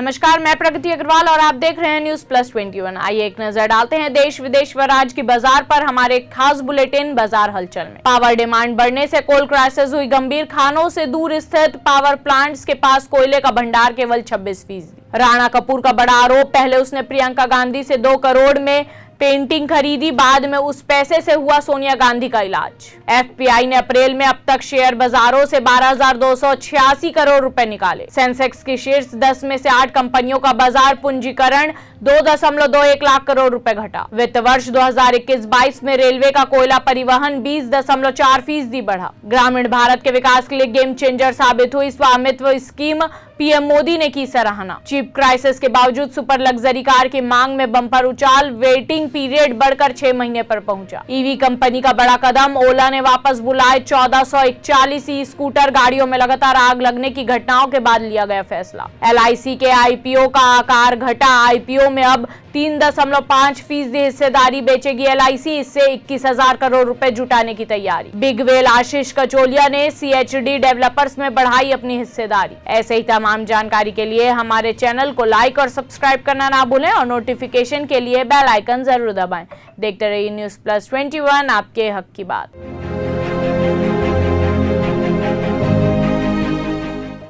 नमस्कार, मैं प्रगति अग्रवाल और आप देख रहे हैं न्यूज प्लस 21। आइए एक नजर डालते हैं देश विदेश व राज्य की बाजार पर हमारे खास बुलेटिन बाजार हलचल में। पावर डिमांड बढ़ने से कोल क्राइसिस हुई गंभीर। खानों से दूर स्थित पावर प्लांट्स के पास कोयले का भंडार केवल 26%। राणा कपूर का बड़ा आरोप, पहले उसने प्रियंका गांधी से 2 करोड़ में पेंटिंग खरीदी, बाद में उस पैसे से हुआ सोनिया गांधी का इलाज। एफपीआई ने अप्रैल में अब तक शेयर बाजारों से 12,286 करोड़ रुपए निकाले। सेंसेक्स की शीर्ष 10 में से 8 कंपनियों का बाजार पूंजीकरण 2.21 लाख करोड़ रुपए घटा। वित्त वर्ष 2021-22 में रेलवे का कोयला परिवहन 20.4% बढ़ा। ग्रामीण भारत के विकास के लिए गेम चेंजर साबित हुई स्वामित्व स्कीम, पीएम मोदी ने की सराहना। चिप क्राइसिस के बावजूद सुपर लग्जरी कार की मांग में बम्पर उछाल, वेटिंग पीरियड बढ़कर 6 महीने पर पहुंचा। ईवी कंपनी का बड़ा कदम, ओला ने वापस बुलाए 1441 ई स्कूटर। गाड़ियों में लगातार आग लगने की घटनाओं के बाद लिया गया फैसला। एलआईसी के आईपीओ का आकार घटा, आईपीओ में अब 3.5% हिस्सेदारी बेचेगी एलआईसी। इससे 21,000 करोड़ रुपए जुटाने की तैयारी। बिग वेल आशीष कचोलिया ने सीएचडी डेवलपर्स में बढ़ाई अपनी हिस्सेदारी। ऐसे ही तमाम जानकारी के लिए हमारे चैनल को लाइक और सब्सक्राइब करना ना भूलें और नोटिफिकेशन के लिए बेल आइकन जरूर दबाएं। देखते रहिए न्यूज प्लस 21, आपके हक की बात।